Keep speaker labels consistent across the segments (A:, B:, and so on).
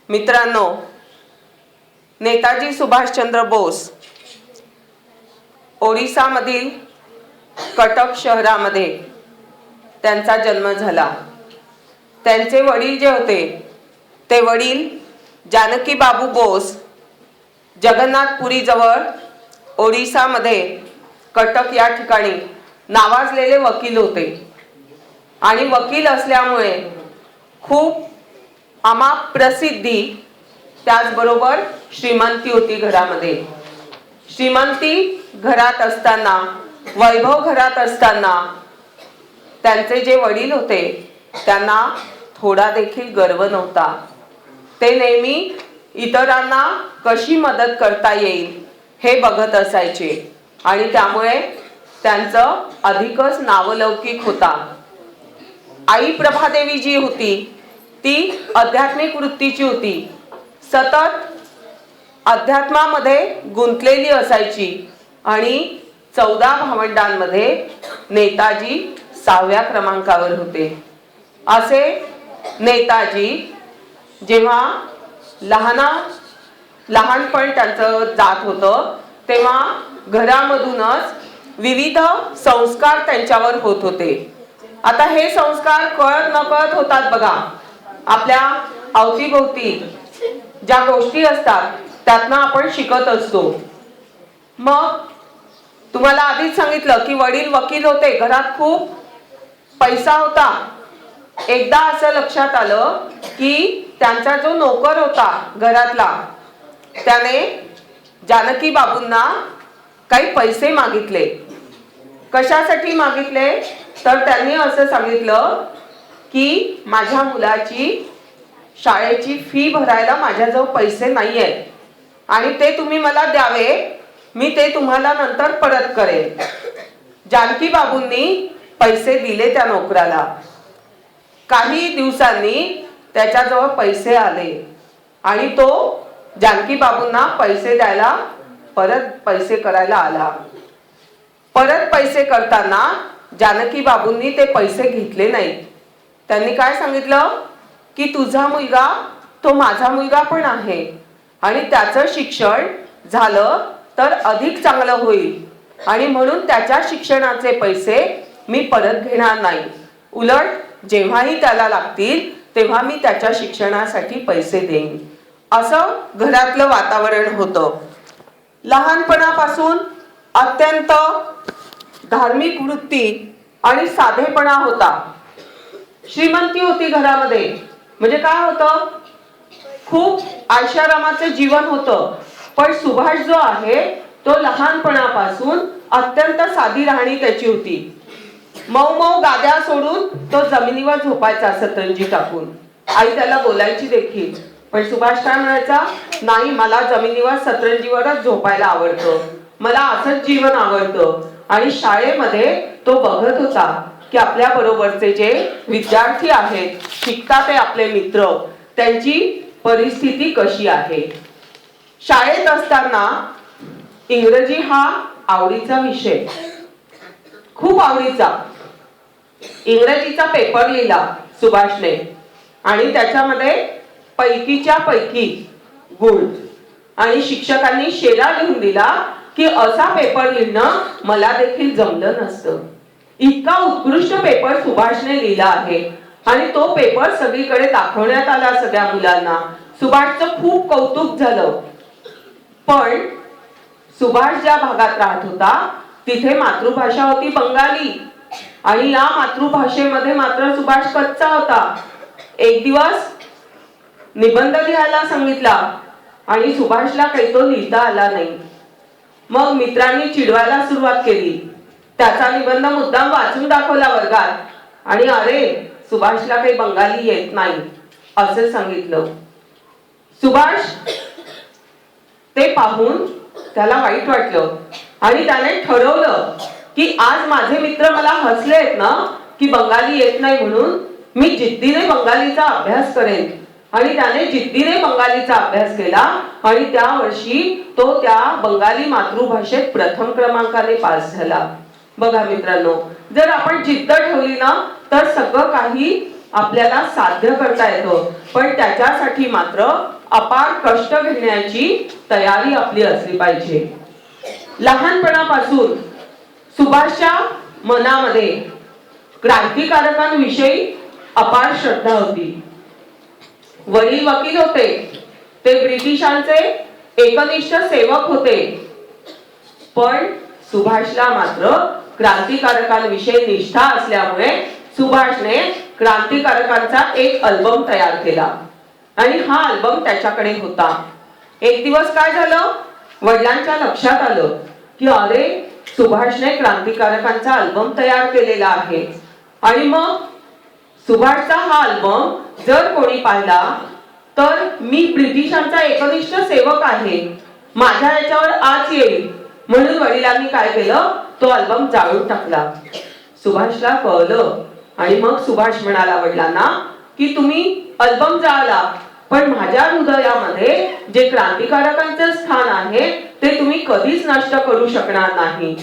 A: मित्रांनो, नेताजी सुभाषचंद्र बोस ओडिसामधील कटक शहरामध्ये त्यांचा जन्म झाला। त्यांचे वडील जे होते ते वडील जानकी बाबू बोस जगन्नाथपुरी जवळ ओडिसामध्ये कटक या ठिकाणी नावाजलेले वकील होते आणि वकील असल्यामुळे खूप अमाप प्रसिद्धी त्याचबरोबर श्रीमंती होती घरामध्ये। श्रीमंती घरात असताना, वैभव घरात असताना त्यांचे जे वडील होते त्यांना थोडा देखील गर्व नव्हता। ते नेहमी इतरांना कशी मदत करता येईल हे बघत असायचे आणि त्यामुळे त्यांचं अधिकच नावलौकिक होता। आई प्रभादेवी जी होती ती आध्यात्मिक वृत्तीची होती, सतत अध्यात्मामध्ये गुंतलेली असायची आणि 14 भावंडांमध्ये नेताजी 6व्या क्रमांकावर होते। असे नेताजी जेव्हा लहानपण त्यांचं जात होतं तेव्हा घरामधूनच विविध संस्कार त्यांच्यावर होत होते। आता हे संस्कार कळत नकळत होतात बघा। आपल्या अवतीभोवती ज्या गोष्टी असतात त्यातनं आपण शिकत असतो। मग तुम्हाला आधीच सांगितलं की वडील वकील होते, घरात खूप पैसा होता। एकदा असं लक्षात आलं की त्यांचा जो नोकर होता घरातला त्याने जानकी बाबूंना काही पैसे मागितले। कशासाठी मागितले तर त्यांनी असं सांगितलं की माझ्या मुलाची शाळेची फी भरायला माझ्याजवळ पैसे नाहीयेत आणि ते तुम्ही मला द्यावे, मी ते तुम्हाला नंतर परत करेन। जानकी बाबूंनी पैसे दिले त्या नोकराला। काही दिवसांनी त्याच्याजवळ पैसे आले आणि तो जानकी बाबूंना पैसे द्यायला परत पैसे करायला आला। परत पैसे करताना जानकी बाबूंनी ते पैसे घेतले नाहीत। त्यांनी काय सांगितलं की तुझा मुलगा तो माझा मुलगा पण आहे आणि त्याचं शिक्षण झालं तर अधिक चांगलं होईल आणि म्हणून त्याच्या शिक्षणाचे पैसे मी परत घेणार नाही। उलट जेव्हाही त्याला लागतील तेव्हा मी त्याच्या शिक्षणासाठी पैसे देईन। असं घरातलं वातावरण होतं। लहानपणापासून अत्यंत धार्मिक वृत्ती आणि साधेपणा होता। श्रीमंती होती घरामध्ये, म्हणजे काय होतं, खूप आयशारामाचं जीवन होतं। पण सुभाष जो आहे तो लहानपणापासून अत्यंत साधी राहणी त्याची होती। मऊ मऊ गाद्या सोडून तो जमिनीवर झोपायचा सतरंजी टाकून। आई त्याला बोलायची देखील, पण सुभाष काय म्हणायचा, नाही मला जमिनीवर सतरंजीवरच झोपायला आवडतं, मला असंच जीवन आवडतं। आणि शाळेमध्ये तो बघत होता की आपल्या बरोबरचे जे विद्यार्थी आहेत, शिकतात ते आपले मित्र, त्यांची परिस्थिती कशी आहे। शाळेत असताना इंग्रजी हा आवडीचा विषय, खूप आवडीचा। इंग्रजीचा पेपर लिहिला सुभाषने आणि त्याच्यामध्ये पैकीच्या पैकी गुण, आणि शिक्षकांनी शेरा लिहून दिला की असा पेपर लिहिणं मला देखील जमलं नसतं। इतका उत्कृष्ट पेपर सुभाषने लिहिला आहे आणि तो पेपर सगळीकडे दाखवण्यात आला सगळ्या मुलांना। सुभाषचं खूप कौतुक झालं। पण सुभाष ज्या भागात राहत होता तिथे मातृभाषा होती बंगाली आणि या मातृभाषेमध्ये मात्र सुभाष कच्चा होता। एक दिवस निबंध लिहायला सांगितला आणि सुभाषला काही तो लिहिता आला नाही। मग मित्रांनी चिडवायला सुरुवात केली। त्याचा निबंध मुद्दाम वाचून दाखवला वर्गात आणि अरे सुभाषला काही बंगाली येत नाही असं सांगितलं। सुभाष ते पाहून त्याला वाईट वाटलं आणि त्याने ठरवलं की आज माझे मित्र मला हसलेत ना की बंगाली येत नाही म्हणून, मी जिद्दीने बंगालीचा अभ्यास करेन। आणि त्याने जिद्दीने बंगालीचा अभ्यास केला आणि त्या वर्षी तो त्या बंगाली मातृभाषेत प्रथम क्रमांकाने पास झाला। बघा मित्रांनो, जर आपण जिद्द ठेवली ना तर सगळं काही आपल्याला साध्य करता येतं, पण त्याच्यासाठी मात्र अपार कष्ट घेण्याची तयारी आपली असली पाहिजे. लहानपणापासून सुभाषच्या मनामध्ये क्रांतिकारकांविषयी अपार श्रद्धा होती. वडील वकील होते, ते ब्रिटिशांचे एकनिष्ठ सेवक होते, पण सुभाषला मात्र क्रांतिकारकांविषयी निष्ठा असल्यामुळे सुभाषने क्रांतिकारकांचा एक अल्बम तयार केला आणि हा अल्बम त्याच्याकडे होता. एक दिवस काय झालं, वडिलांच्या लक्षात आलं की अरे, सुभाषने क्रांतिकारकांचा अल्बम तयार केलेला आहे आणि मग सुभाषचा हा अल्बम जर कोणी पाहिला तर मी ब्रिटिशांचा एकनिष्ठ सेवक आहे, माझ्या याच्यावर आज येईल. म्हणून वडिलांनी काय केलं, तो अल्बम जाळून टाकला. सुभाषला कळलं आणि मग सुभाष म्हणाला वडिलांना की तुम्ही अल्बम जाळला, पण माझ्या हृदयामध्ये जे क्रांतिकारकांचं स्थान आहे ते तुम्ही कधीच नष्ट करू शकणार नाही.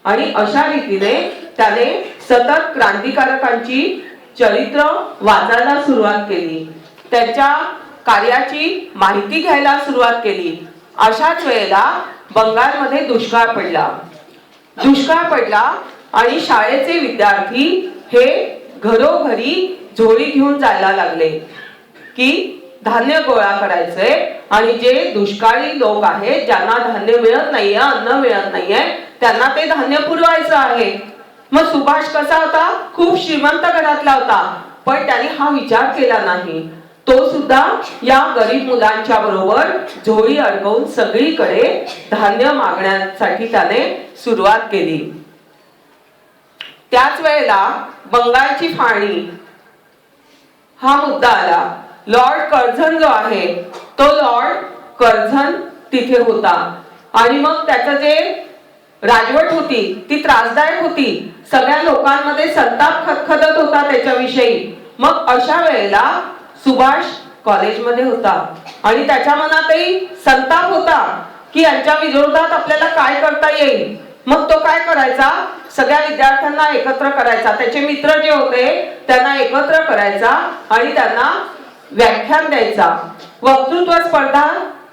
A: आणि अशा रीतीने त्याने सतत क्रांतिकारकांची चरित्र वाचायला सुरुवात केली, त्यांच्या कार्याची माहिती घ्यायला सुरुवात केली. अशाच वेळेला बंगालमध्ये दुष्काळ पडला आणि शाळेचे विद्यार्थी हे घरोघरी झोळी घेऊन जायला लागले की धान्य गोळा करायचंय आणि जे दुष्काळी लोक आहेत, ज्यांना धान्य मिळत नाहीये, अन्न मिळत नाहीये, त्यांना ते धान्य पुरवायचं आहे. मग सुभाष कसा होता, खूप श्रीमंत घरातला होता, पण त्याने हा विचार केला नाही. तो सुद्धा या गरीब मुलांच्या बरोबर झोळी अडकवून सगळीकडे धान्य मागण्यासाठी त्याने सुरुवात केली. त्याच वेळेला बंगालची फाळणी हा मुद्दा आला. लॉर्ड कर्झन जो आहे, तो लॉर्ड कर्झन तिथे होता आणि मग त्याचं जे राजवट होती ती त्रासदायक होती, सगळ्या लोकांमध्ये संताप खदखदत होता त्याच्याविषयी. मग अशा वेळेला सुभाष कॉलेजमध्ये होता आणि त्याच्या मनातही संताप होता की यांच्या विरोधात आपल्याला काय करता येईल. मग तो काय करायचा, सगळ्या विद्यार्थ्यांना एकत्र करायचा, त्याचे मित्र जे होते त्यांना एकत्र करायचा आणि त्यांना व्याख्यान द्यायचा, वक्तृत्व स्पर्धा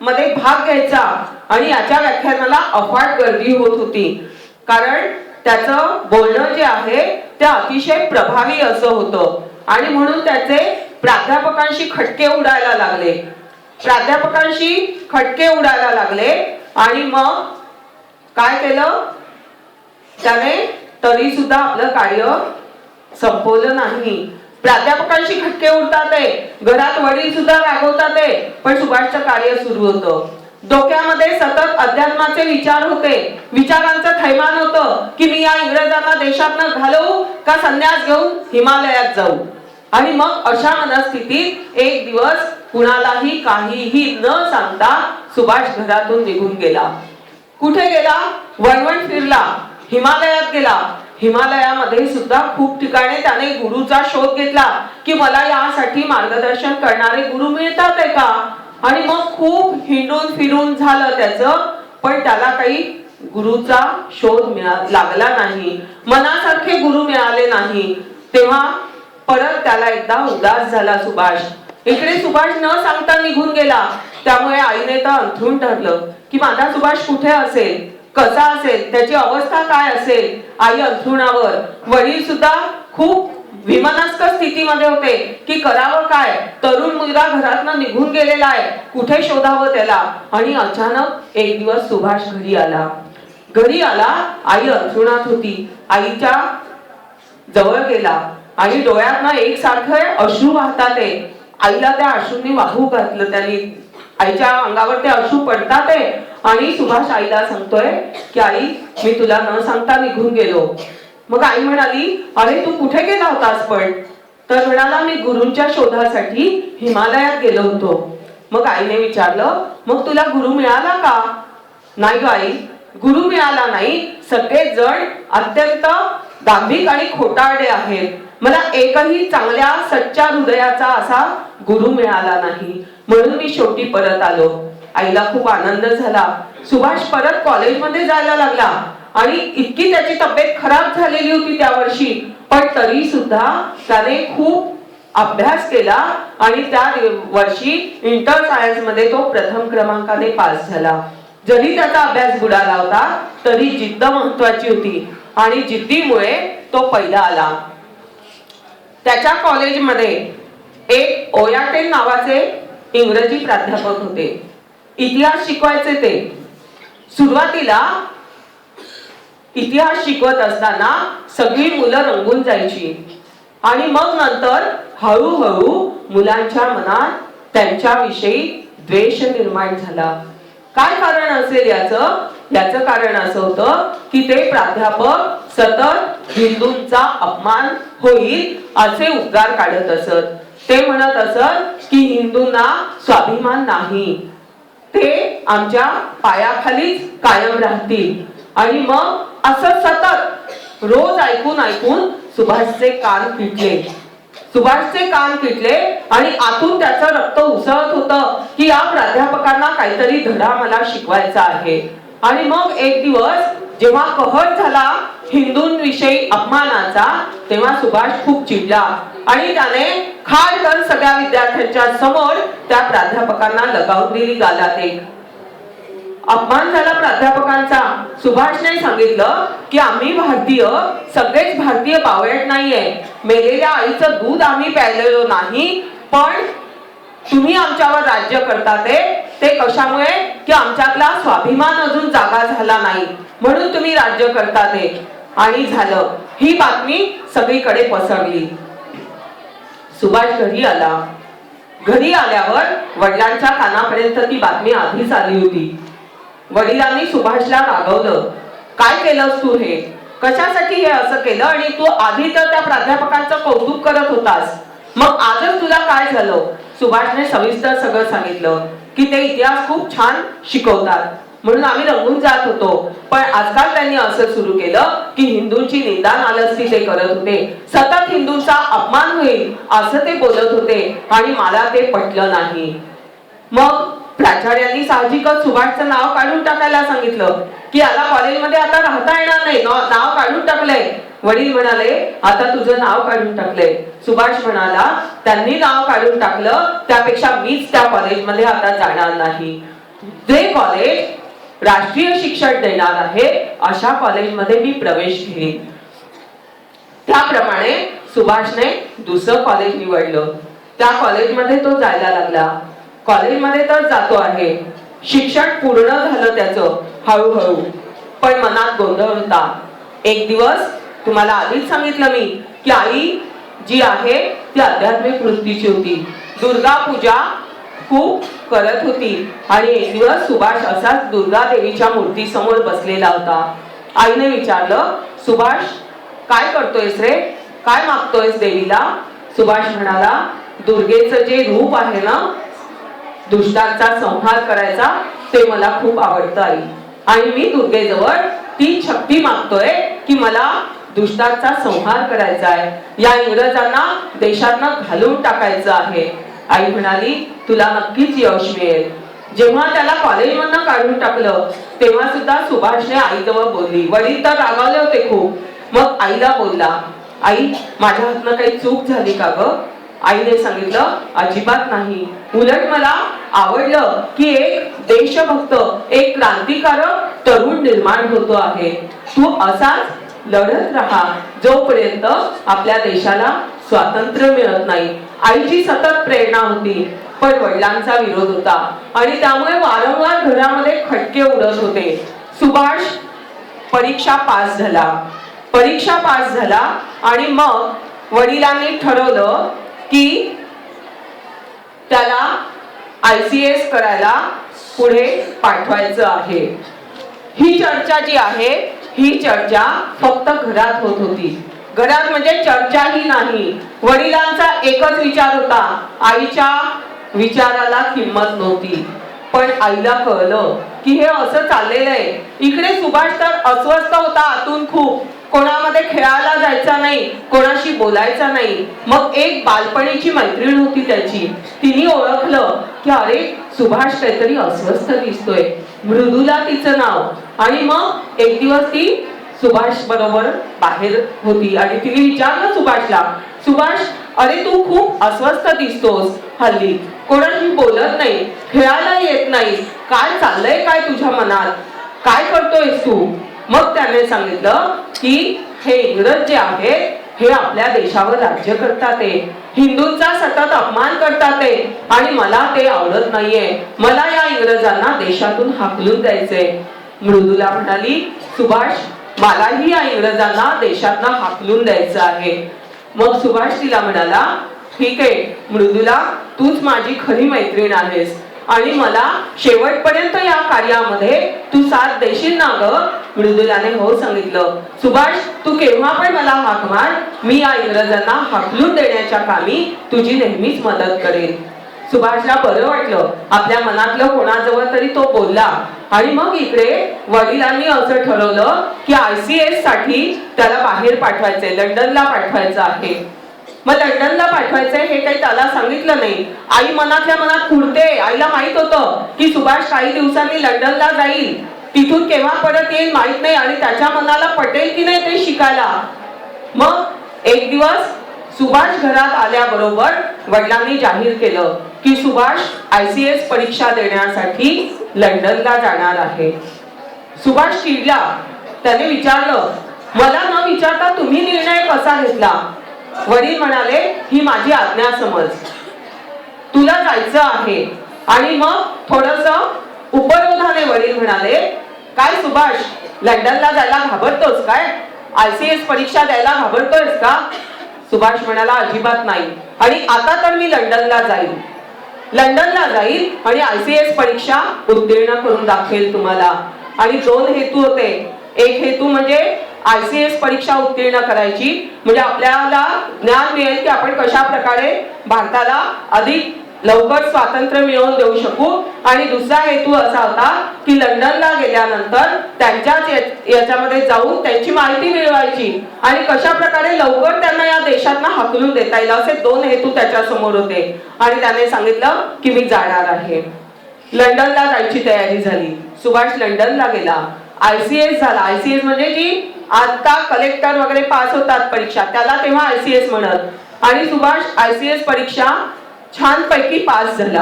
A: मध्ये भाग घ्यायचा. आणि याच्या व्याख्यानाला अफाट गर्दी होत होती, कारण त्याचं बोलणं जे आहे ते अतिशय प्रभावी असं होतं. आणि म्हणून त्याचे प्राध्यापकांशी खटके उडायला लागले. आणि मग काय केलं त्याने, तरी सुद्धा आपलं कार्य संपवलं नाही. प्राध्यापकांशी खटके उडतात, घरात वडील सुद्धा रागवतात, पण सुभाषचं कार्य सुरू होतं. डोक्यामध्ये सतत अध्यात्माचे विचार होते, विचारांचं थैमान होतं की मी या इंग्रजांना देशातनं घालवू का संन्यास घेऊन हिमालयात जाऊ. आणि मग अशा मनस्थितीत एक दिवस कुणालाही काहीही न सांगता सुभाष घरातून निघून गेला. कुठे गेला, वणवण फिरला, हिमालयात गेला. हिमालयामध्ये सुद्धा खूप ठिकाणी त्याने गुरुचा शोध घेतला की मला यासाठी मार्गदर्शन करणारे गुरु मिळतात का. आणि मग खूप हिंडून फिरून झालं त्याचं, पण त्याला काही गुरुचा शोध लागला नाही, मनासारखे गुरु मिळाले नाही. तेव्हा परत त्याला एकदा उदास झाला सुभाष. इकडे सुभाष न सांगता निघून गेला, त्यामुळे आईने तर अंथरूण ठरलं की माझा सुभाष कुठे असेल, कसा असेल, त्याची अवस्था काय असेल. आई अंथरुणावर, वडील सुद्धा खूप विमनस्क स्थितीमध्ये होते की करावं काय. तरुण मुलगा घरातनं निघून गेलेला आहे, कुठे शोधावं त्याला. आणि अचानक एक दिवस सुभाष घरी आला. आई अंथरुणात होती, आईच्या जवळ गेला आणि डोळ्यातनं एकसारखं अश्रू वाहतात. आईला त्या अश्रूंनी वाहू घातलं त्यांनी, आईच्या अंगावर ते अश्रू पडतात. आणि सुभाष आईला सांगतोय की आई, मी तुला न सांगता निघून गेलो. मग आई म्हणाली, अरे तू कुठे गेला होतास पण. तर म्हणाला, मी गुरूंच्या शोधासाठी हिमालयात गेलो होतो. मग आईने विचारलं, मग तुला गुरु मिळाला का. नाही ग आई, गुरु मिळाला नाही. सगळे जण अत्यंत दांभिक आणि खोटारडे आहेत. मला एकही चांगल्या सच्च्या हृदयाचा असा गुरु मिळाला नाही, म्हणून मी शेवटी परत आलो. आईला खूप आनंद झाला. सुभाष परत कॉलेजमध्ये जायला लागला आणि इतकी त्याची तब्येत खराब झालेली होती त्या वर्षी, पण तरी सुद्धा त्याने खूप अभ्यास केला आणि त्या वर्षी इंटर सायन्स मध्ये तो प्रथम क्रमांकाने पास झाला. जरी त्याचा अभ्यास बुडाला होता तरी जिद्द महत्वाची होती आणि जिद्दीमुळे तो पहिला आला. त्याच्या कॉलेजमध्ये एक ओयाटेल नावाचे इंग्रजी प्राध्यापक होते. इतिहास शिकवायचे ते. सुरुवातीला इतिहास शिकवत असताना सगळी मुलं रंगून जायची आणि मग नंतर हळूहळू मुलांच्या मनात त्यांच्याविषयी द्वेष निर्माण झाला. काय कारण असेल याचं कारण असं होतं की ते प्राध्यापक सतत हिंदूंचा अपमान होईल असे उद्गार काढत असत. ते म्हणत असत की हिंदूंना स्वाभिमान नाही, ते आमच्या पायाखालीच कायम राहतील. आणि मग असं सतत रोज ऐकून ऐकून सुभाषचे कान पिटले आणि आतून त्याचं रक्त उसळत होतं की या प्राध्यापकांना काहीतरी धडा मला शिकवायचा आहे. आणि मग एक दिवस जेव्हा कहर झाला हिंदूंविषयी अपमानाचा, तेव्हा सुभाष खूप चिडला आणि त्याने खाडकन सगळ्या विद्यार्थ्यांच्या समोर त्या प्राध्यापकांना लगावून दिली गालात एक. अपमान झाला प्राध्यापकांचा. सुभाषने सांगितलं की आम्ही भारतीय सगळेच भारतीय बावळट नाहीये, मेलेल्या आईचं दूध आम्ही प्यायलेलो नाही, पण तुम्ही आमच्यावर राज्य करतात ते कशामुळे की आमच्यातला स्वाभिमान अजून जागा झाला नाही म्हणून तुम्ही राज्य करतात. आणि झालं. ही बातमी सगळीकडे पसरली. सुभाष घरी आला. घरी आल्यावर वडिलांच्या कानापर्यंत ती बातमी आधीच आली होती. वडिलांनी सुभाषला रागवलं. काय केलंस तू हे? कशासाठी हे असं केलं? आणि तू आधी तर त्या प्राध्यापकांचं कौतुक करत होतास, मग आजच तुला काय झालं? सुभाषने सविस्तर सगळं सांगितलं की ते इतिहास खूप छान शिकवतात म्हणून आम्ही रंगून जात होतो, पण आजकाल त्यांनी असं सुरू केलं की हिंदूंची निंदा नालस्ती ते करत होते, सतत हिंदूंचा अपमान होईल असं ते बोलत होते आणि मला ते पटलं नाही. मग प्राचार्यांनी साहजिकच सुभाषचं नाव काढून टाकायला सांगितलं की याला कॉलेजमध्ये आता राहता येणार नाही, नाव काढून टाकलंय. वडील म्हणाले आता तुझं नाव काढून टाकलंय. सुभाष म्हणाला त्यांनी नाव काढून टाकलं त्यापेक्षा मीच त्या कॉलेजमध्ये आता जाणार नाही. जे कॉलेज राष्ट्रीय शिक्षण देणार आहे अशा कॉलेजमध्ये मी प्रवेश घेईन. त्याप्रमाणे सुभाषने दुसरं कॉलेज निवडलं. त्या कॉलेजमध्ये तो जायला लागला. कॉलेजमध्ये तर जातो आहे, शिक्षण पूर्ण झालं त्याचं हळूहळू, पण मनात गोंधळ होता. एक दिवस तुम्हाला आधीच सांगितलं मी की आई जी आहे ती आध्यात्मिक वृत्तीची होती, दुर्गा पूजा खूप करत होती. आणि एक दिवस सुभाष असाच दुर्गा देवीच्या मूर्ती समोर बसलेला होता. आईने विचारलं सुभाष काय करतोयस रे, काय मागतोयस देवीला? सुभाष म्हणाला दुर्गेचं जे रूप आहे ना दुष्टांचा संहार करायचा ते मला खूप आवडतं आई, आणि मी दुर्गेजवळ ती शक्ती मागतोय की मला दुष्टांचा संहार करायचा आहे, या इंग्रजांना देशातनं घालून टाकायचं आहे. आई म्हणाली तुला नक्कीच यश मिळेल. जेव्हा त्याला कॉलेजमधनं काढून टाकलं तेव्हा सुद्धा सुभाषने आईजवळ बोलली. वडील तर रागावले होते खूप. मग आईला बोलला आई माझ्या हातनं काही चूक झाली का ग? आईने सांगितलं अजिबात नाही, उलट मला आवडलं की एक देशभक्त एक क्रांतिकारक तरुण निर्माण होतो आहे. तू असाच लढत राहा जोपर्यंत आपल्या देशाला स्वातंत्र्य मिळत नाही. आईची सतत प्रेरणा होती, पण वडिलांचा विरोध होता आणि त्यामुळे वारंवार घरामध्ये खटके उडत होते. सुभाष परीक्षा पास झाला आणि मग वडिलांनी ठरवलं की त्याला ICS करायला पुढे पाठवायचं आहे. ही चर्चा जी आहे ही चर्चा फक्त घरात होत होती. घरात म्हणजे चर्चाही नाही, वडिलांचा एकच विचार होता, आईच्या विचाराला किंमत नव्हती. पण आईला कळलं की हे असं चाललेलं आहे. इकडे सुभाष तर अस्वस्थ होता आतून खूप, कोणामध्ये खेळायला जायचा नाही, कोणाशी बोलायचा नाही. मग एक बालपणीची मैत्रीण होती त्याची, तिने ओळखलं की अरे सुभाष काहीतरी अस्वस्थ दिसतोय, मृदुला तिचं नाव. आणि मग एक दिवस ती सुभाष बरोबर बाहेर होती आणि तिने विचारलं सुभाषला सुभाष अरे तू खूप अस्वस्थ दिसतोस हल्ली, कोणाशी बोलत नाही, खेळायला येत नाही, काय चाललंय काय तुझ्या मनात, काय करतोयस तू? मग त्याने सांगितलं की हे इंग्रज जे आहेत हे आपल्या देशावर राज्य करतात, हिंदूंचा सतत अपमान करतात आणि मला ते आवडत नाहीये, मला या इंग्रजांना देशातून हाकलून द्यायचंय. मृदुला म्हणाली, सुभाष मलाही या इंग्रजांना देशातून हाकलून द्यायचं आहे. मग सुभाष तिला म्हणाला, ठीक आहे मृदुला, तूच माझी खरी मैत्रीण आहेस आणि मला शेवटपर्यंत या कार्यामध्ये तू साथ देशील ना ग? मृदुलाने हो सांगितलं. सुभाष तू केव्हा पण मला हाक मार, मी या इंग्रजांना हाकलून देण्याच्या कामी तुझी नेहमीच मदत करेन. सुभाषला बरं वाटलं, आपल्या मनातलं कोणाजवळ तरी तो बोलला. आणि मग इकडे वडिलांनी असं ठरवलं की ICS साठी त्याला बाहेर पाठवायचंय, लंडनला पाठवायचं आहे. मग लंडनला पाठवायचंय हे काही त्याला सांगितलं नाही. आई मनातल्या मनात खुडते, आईला माहित होतं की सुभाष काही दिवसांनी लंडनला जाईल, तिथून केव्हा परत येईल माहित नाही आणि त्याच्या मनाला पटेल की नाही ते शिकायला. मग एक दिवस सुभाष घरात आल्याबरोबर वडिलांनी जाहीर केलं की सुभाष ICS परीक्षा देण्यासाठी लंडनला जाणार आहे. सुभाष चिडला, त्याने विचारलं, मला न विचारता तुम्ही निर्णय कसा घेतला? वडील म्हणाले, ही माझी आज्ञा समज, तुला जायचं आहे. आणि मग थोडस उपरोधाने वडील म्हणाले, काय सुभाष लंडनला जायला घाबरतोस काय? ICS परीक्षा द्यायला घाबरतोयस का? सुभाष म्हणाला, अजिबात नाही, आणि आता तर मी लंडनला जाईल आणि ICS परीक्षा उत्तीर्ण करून दाखवेल तुम्हाला. आणि दोन हेतू होते. एक हेतू म्हणजे ICS परीक्षा उत्तीर्ण करायची, म्हणजे आपल्याला ज्ञान मिळेल की आपण कशा प्रकारे भारताला अधिक लवकर स्वातंत्र्य मिळवून देऊ शकू. आणि दुसरा हेतू असा होता की लंडनला गेल्यानंतर त्यांच्याच याच्यामध्ये जाऊन त्यांची माहिती मिळवायची आणि कशा प्रकारे लवकर त्यांना या देशातनं हाकलून देता येईल, असे दोन हेतू त्याच्या समोर होते. आणि त्याने सांगितलं की मी जाणार आहे. लंडनला जायची तयारी झाली. सुभाष लंडनला गेला. ICS झाला. ICS म्हणजे जी आता कलेक्टर वगैरे पास होतात परीक्षा, त्याला तेव्हा ICS म्हणत. आणि सुभाष ICS परीक्षा छानपैकी पास झाला.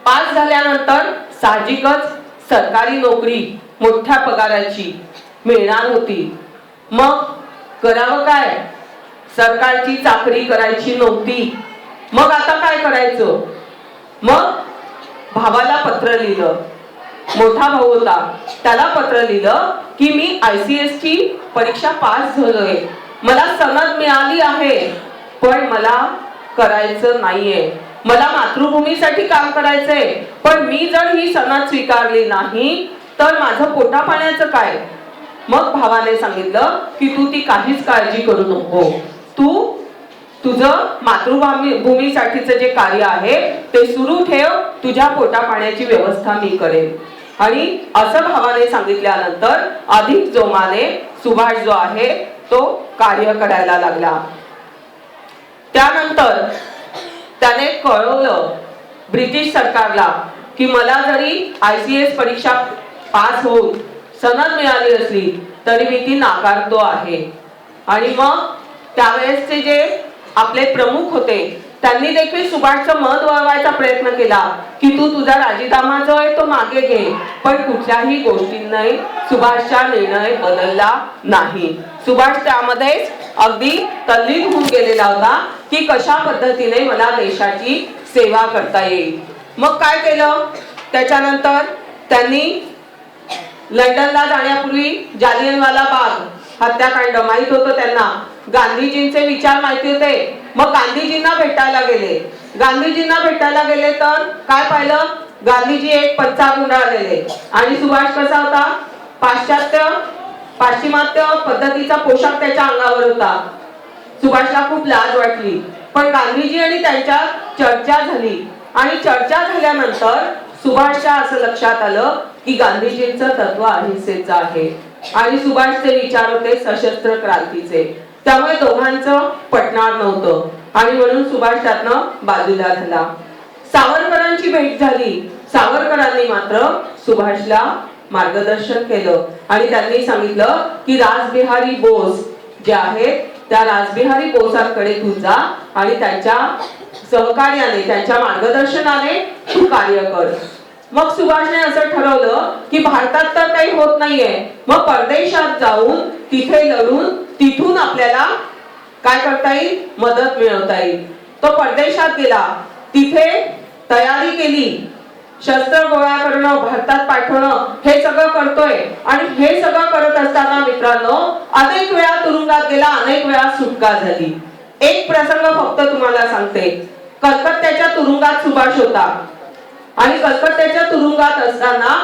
A: पास झाल्यानंतर साहजिकच सरकारी नोकरी मोठ्या पगाराची मिळणार होती. मग करावं काय? सरकारची चाकरी करायची नव्हती. मग आता काय करायचं? मग भावाला पत्र लिहिलं. मोठा भाऊ होता, त्याला पत्र लिहिलं की मी ICS ची परीक्षा पास झालोय, मला सनद मिळाली आहे, पण मला करायचं नाहीये, मला मातृभूमीसाठी काम करायचंय, पण मी जर ही सनद स्वीकारली नाही तर माझं पोटा पाण्याचं काय? मग भावाने सांगितलं की तू ती काहीच काळजी करू नको, तू तुझं मातृभूमीसाठीचं जे कार्य आहे ते सुरू ठेव, तुझ्या पोटा पाण्याची व्यवस्था मी करेन. आणि असं भावाने सांगितल्यानंतर अधिक जोमाने सुभाष जो आहे तो कार्य करायला लागला. त्यानंतर त्याने कळवलं ब्रिटिश सरकारला की मला जरी ICS परीक्षा पास होऊन सनद मिळाली असली तरी मी ती नाकारतो आहे. आणि मग त्यावेळेसचे जे आपले प्रमुख होते त्यांनी देखील सुभाषचं मत वळवायचा प्रयत्न केला की तू तुझा राजीनामा जो आहे तो मागे घे, पण कुठल्याही गोष्टींनी सुभाषचा निर्णय बदलला नाही. सुभाष त्यामध्ये अगदी तल्लीन होऊन गेलेला होता की कशा पद्धतीने मला देशाची सेवा करता येईल. मग काय केलं? त्याच्यानंतर त्यांनी लंडनला जाण्यापूर्वी जालियनवाला बाग हत्याकांड माहित होतं त्यांना, गांधीजींचे विचार माहिती होते. मग गांधीजींना भेटायला गेले तर काय पाहिलं? गांधीजी एक पंचा गुंडाळलेले आणि सुभाष कसा होता? पाश्चिमात्य पद्धतीचा पोशाख त्याच्या अंगावर होता. सुभाषला खूप लाज वाटली, पण गांधीजी आणि त्यांच्यात चर्चा झाली आणि चर्चा झाल्यानंतर सुभाषच्या असं लक्षात आलं की गांधीजींचं तत्व अहिंसेचं आहे आणि सुभाषचे विचार होते सशस्त्र क्रांतीचे. त्यामुळे दोघांचं पटणार नव्हतं आणि म्हणून सुभाष त्यातनं बाजूला झाला. सावरकरांची भेट झाली. सावरकरांनी मात्र सुभाषला मार्गदर्शन केलं आणि त्यांनी सांगितलं की रासबिहारी बोस जे आहेत त्या रासबिहारी बोसांकडे तू जा आणि त्यांच्या सहकार्याने त्यांच्या मार्गदर्शनाने तू कार्य कर. मग सुभाषने असं ठरवलं की भारतात तर काही होत नाहीये, मग परदेशात जाऊन तिथे लढून तिथून आपल्याला काय करता येईल, मदत मिळवता येईल. तो परदेशात गेला, तिथे तयारी केली, शस्त्र गोळा करणं, भारतात पाठवणं, हे सगळं करतोय. आणि हे सगळं करत असताना मित्रांनो अनेक वेळा तुरुंगात गेला, अनेक वेळा सुटका झाली. एक प्रसंग फक्त तुम्हाला सांगते. कलकत्त्याच्या तुरुंगात सुभाष होता आणि कलकत्त्याच्या तुरुंगात असताना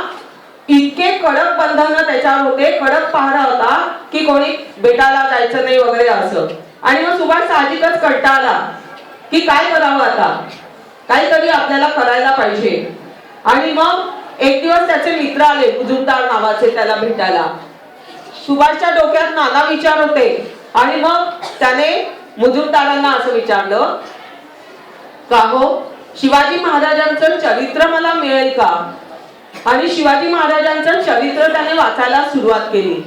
A: इतके कडक बंधन त्याच्यावर होते, कडक पहारा होता की कोणी भेटायला जायचं नाही वगैरे असं. आणि मग सुभाष साहजिकच कंटाळला की काय करावं आता, काहीतरी आपल्याला करायला पाहिजे. आणि मग एक दिवस त्याचे मित्र आले, मुजुमदार नावाचे, त्याला भेटायला. सुभाषच्या डोक्यात नाना विचार होते आणि मग त्याने मुजुमदारांना असं विचारलं, का हो, शिवाजी महाराजांचं चरित्र मला मिळेल का? आणि शिवाजी महाराजांचं चरित्र त्याने वाचायला सुरुवात केली.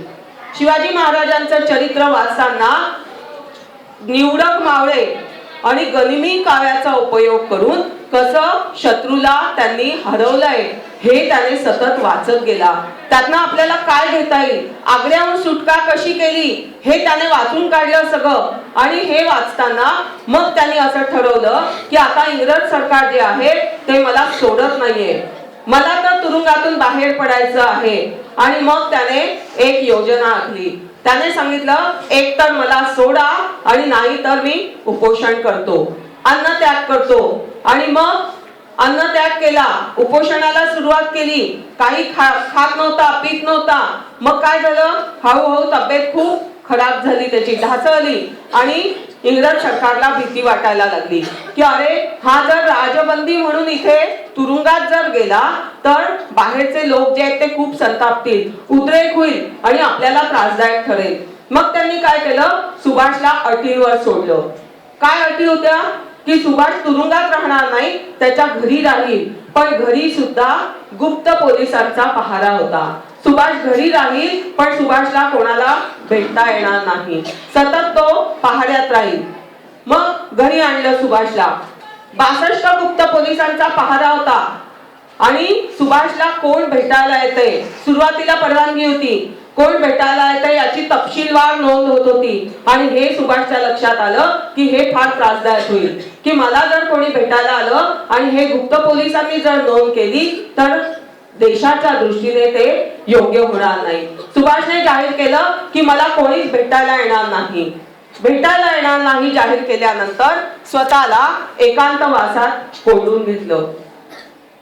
A: शिवाजी महाराजांचं चरित्र वाचताना निवडक मावळे आणि गनिमी काव्याचा उपयोग करून कसं शत्रूला त्यांनी हरवलंय हे त्याने सतत वाचत गेला. त्यातनं आपल्याला काय घेता येईल, आग्र्याहून सुटका कशी केली हे त्याने वाचून काढलं सगळं. आणि हे वाचताना मग त्यांनी असं ठरवलं की आता इंग्रज सरकार जे आहे ते मला सोडत नाहीये, मला तर तुरुंगातून बाहेर पडायचं आहे. आणि मग त्याने एक योजना आखली. त्याने सांगितलं, एक तर मला सोडा आणि नाही तर मी उपोषण करतो, अन्न त्याग करतो. आणि मग अन्न त्याग केला, उपोषणाला सुरुवात केली. काही खात नव्हता, पीत नव्हता. मग काय झालं, हळूहळू तब्येत खूप खराब झाली, त्याची ढासळली. आणि इंग्रज सरकारला भीती वाटायला लागली की अरे हा जर राजबंदी म्हणून इथे तुरुंगात जर गेला तर बाहेरचे लोक जे आहेत ते खूप संतापतील, उद्रेक होईल आणि आपल्याला त्रासदायक ठरेल. मग त्यांनी काय केलं, सुभाषला अटींवर सोडलं. काय अटी होत्या की सुभाष तुरुंगात राहणार नाही, त्याच्या घरी राहील, पण घरी सुद्धा गुप्त पोलिसांचा पहारा होता. सुभाष घरी राहील पण सुभाषला कोणाला भेटता येणार नाही, सतत तो पहाड्यात राहील. मग घरी आणलं सुभाषला. 62 गुप्त पोलिसांचा पहारा होता आणि सुभाषला कोण भेटायला येते, सुरुवातीला परवानगी होती, कोण भेटायला येते याची तपशीलवार नोंद होत होती. आणि हे सुभाषच्या लक्षात आलं की हे फार त्रासदायक होईल की मला जर कोणी भेटायला आलं आणि हे गुप्त पोलिसांनी जर नोंद केली तर देशाच्या दृष्टीने ते योग्य होणार नाही. सुभाषने जाहीर केलं की मला कोणीच भेटायला येणार नाही. भेटायला येणार नाही जाहीर केल्यानंतर स्वतःला एकांतवासात कोंडून घेतलं.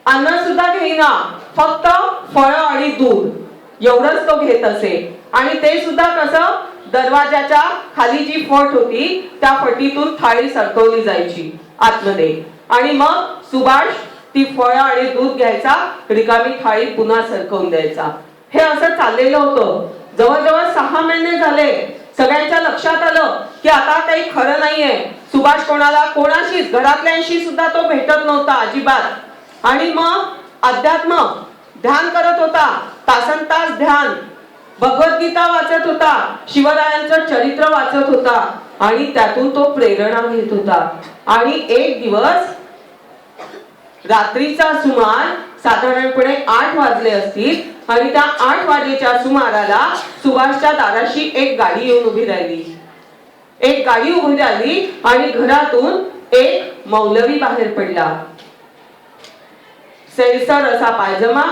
A: अन्न सुद्धा घेईना, फक्त फळं आणि दूध एवढंच तो घेत असे. आणि ते सुद्धा कसं, दरवाजाच्या खाली जी फट होती त्या फटीतून थाळी सरकवली जायची आतमध्ये. आणि मग सुभाष ती फळं आणि दूध घ्यायचा, रिकामी थाळी पुन्हा सरकवून द्यायचा. हे असं चाललेलं होतं. जवळजवळ 6 महिने झाले. सगळ्यांच्या लक्षात आलं की आता काही खरं नाहीये. सुभाष कोणाशीच, घरातल्यांशी सुद्धा तो भेटत नव्हता अजिबात. आणि मग अध्यात्म ध्यान करत होता, तासनतास ध्यान, भगवद्गीता वाचत होता, शिवरायांचं चरित्र वाचत होता आणि त्यातून तो प्रेरणा घेत होता. आणि एक दिवस रात्रीचा सुमार साधारणपणे 8 वाजले असतील आणि त्या 8 वाजेच्या सुमाराला सुभाषच्या दाराशी एक गाडी येऊन उभी राहिली. एक गाडी उभी राहिली आणि घरातून एक मौलवी बाहेर पडला. सैलसर असा पायजमा,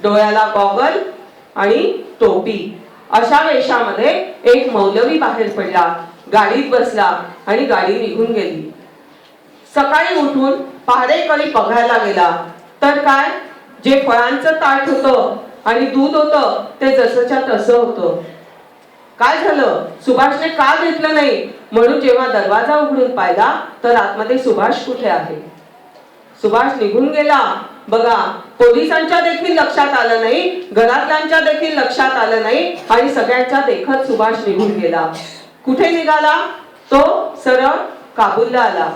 A: डोळ्याला गॉगल आणि टोपी, अशा वेशामध्ये एक मौलवी बाहेर पडला, गाडीत बसला आणि गाडी निघून गेली. सकाळी उठून पहारेकरी बघायला गेला तर काय, जे फळांचं ताट होतं आणि दूध होतं ते जसंच्या तसं होतं. काय झालं, सुभाषने का घेतलं नाही? म्हणून जेव्हा दरवाजा उघडून पाहिला तर आतमध्ये सुभाष कुठे आहे? सुभाष निघून गेला. बघा, पोलिसांच्या देखील लक्षात आलं नाही, घरातल्यांच्या देखील लक्षात आलं नाही आणि सगळ्यांच्या देखत सुभाष निघून गेला. कुठे निघाला? तो सरळ काबूलला आला.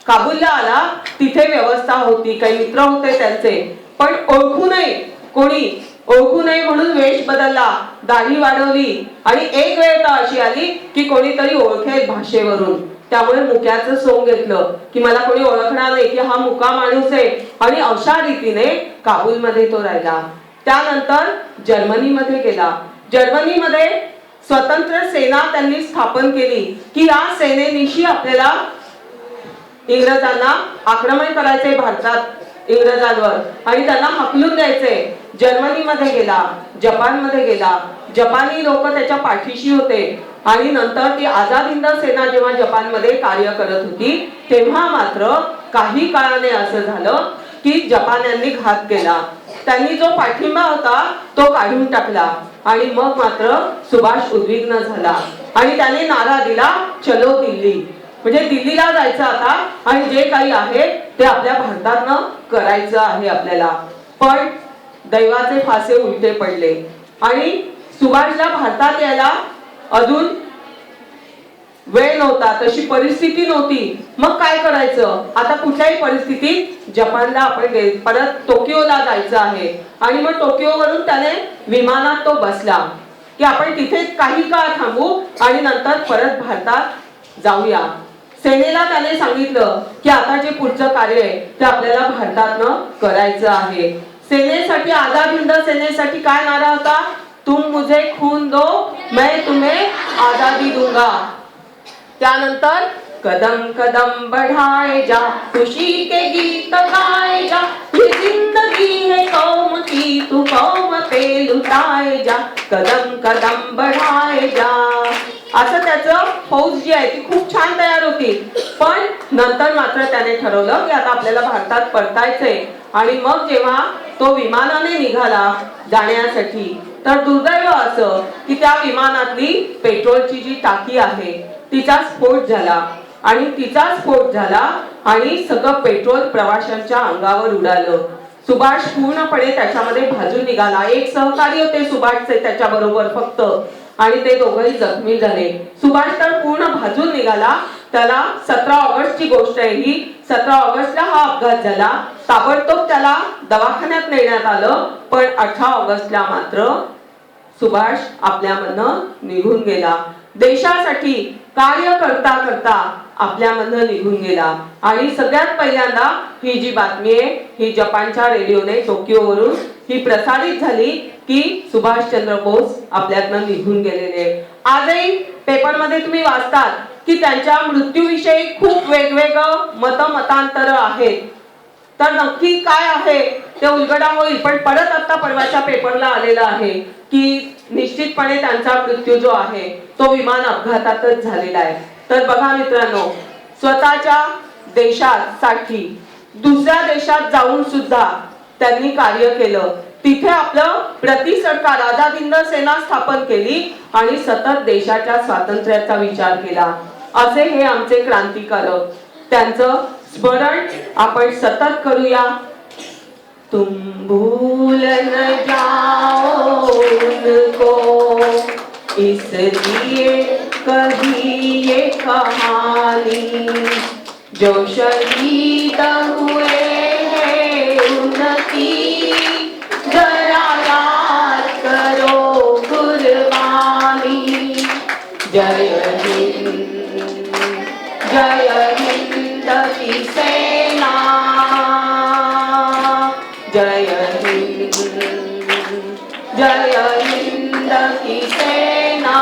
A: काबूलला आला, तिथे व्यवस्था होती, काही मित्र होते त्यांचे, पण ओळखू नये कोणी ओळखू नये म्हणून वेश बदलला, दाढी वाढवली आणि एक वेळ तर अशी आली की कोणीतरी ओळखेल भाषेवरून. त्यामुळे मुक्याचं सोंग घेतलं की मला कोणी ओळखणार नाही की हा मुका माणूस आहे, आणि अशा रीतीने काबूलमध्ये तो राहिला. त्यानंतर जर्मनीमध्ये गेला. जर्मनीमध्ये स्वतंत्र सेना त्यांनी स्थापन केली की या सेनेनिशी आपल्याला इंग्रजांना आक्रमण करायचे भारतात इंग्रजांवर आणि त्यांना हकलून द्यायचे. जर्मनीमध्ये गेला, जपानमध्ये गेला. जपानी लोक त्याच्या पाठीशी होते आणि नंतर ती आझाद हिंद सेना जेव्हा जपानमध्ये कार्य करत होती तेव्हा मात्र काही काळाने असं झालं की जपान्यांनी घात केला. त्यांनी जो पाठिंबा होता तो काढून टाकला आणि मग मात्र सुभाष उद्विग्न झाला आणि त्याने नारा दिला, चलो दिल्ली. म्हणजे दिल्लीला जायचं आता आणि जे काही आहे ते आपल्या भारतातनं करायचं आहे आपल्याला. पण दैवाचे फासे उलटे पडले आणि सुभाषला भारतात यायला अजून वेळ नव्हता, तशी परिस्थिती नव्हती. मग काय करायचं आता? कुठल्याही परिस्थितीत जपानला आपण परत टोकियोला जायचं आहे आणि मग टोकियोवरून त्याने विमानात तो बसला की आपण तिथे काही काळ थांबू आणि नंतर परत भारतात जाऊया. सेनेला त्याने सांगितलं की आता जे पुढचं कार्य आहे ते आपल्याला भारतातनं करायचं आहे. सेनेसाठी, आझाद हिंद सेनेसाठी काय नारा होता? तुम मुझे खून दो, मैं तुम्हें आजादी दूंगा. त्यानंतर कदम कदम बढ़ाए जा, खुशी के गीत गाए जा, ये जिंदगी है कौम की, तू कौम पे लुटाए जा, कदम कदम बढ़ाए जा. असं त्याचं फौज जी आहे ती खूप छान तयार होती. पण नंतर मात्र त्याने ठरवलं की आता आपल्याला भारतात परतायचंय. आणि मग जेव्हा तो विमानाने निघाला जाण्यासाठी तर दुर्दैव असं की त्या विमानातली पेट्रोलची जी टाकी आहे तिचा स्फोट झाला आणि सगळं पेट्रोल प्रवाशांच्या अंगावर उडालं. सुभाष पूर्णपणे त्याच्यामध्ये भाजून निघाला. एक सहकारी होते सुभाषचे त्याच्या बरोबर फक्त, आणि ते दोघंही जखमी झाले. सुभाष तर पूर्ण भाजून निघाला. त्याला 17 ऑगस्टची गोष्ट आहे ही. 17 ऑगस्टला हा अपघात झाला. ताबडतोब त्याला दवाखान्यात नेण्यात आलं. पण 18 ऑगस्टला मात्र सुभाष आपल्यामधनं निघून गेला. देशासाठी कार्य करता करता आपल्यामधनं निघून गेला. आणि सगळ्यात पहिल्यांदा ही जी बातमी आहे ही जपानच्या रेडिओने टोकियोवरून ही प्रसारित झाली की सुभाषचंद्र बोस आपल्यातनं निघून गेलेले. आजही पेपरमध्ये तुम्ही वाचतात की त्यांच्या मृत्यूविषयी खूप वेगवेगळं मतांतर आहेत. तर नक्की काय आहे ते उलगडा होईल. पण परत आता परवाच्या पेपरला आलेलं आहे की निश्चितपणे त्यांचा मृत्यू जो आहे तो विमान अपघातातच झालेला आहे. तर बघा मित्रांनो, स्वतःच्या देशासाठी दुसऱ्या देशात जाऊन सुद्धा त्यांनी कार्य केलं. तिथे आपलं सरकार आझाद हिंद सेना स्थापन केली आणि सतत देशाच्या स्वातंत्र्याचा विचार केला. असे हे आमचे क्रांतिकारक, त्यांचं स्मरण आपण सतत करूया. तुम भूल न जाओ उनको, इसलिए कही ये कहानी, जो शहीद हुए हैं उनकी जरा याद करो कुर्बानी. जय हिंद, जय हिंद की सेना, जय हिंद, जय हिंद की सेना.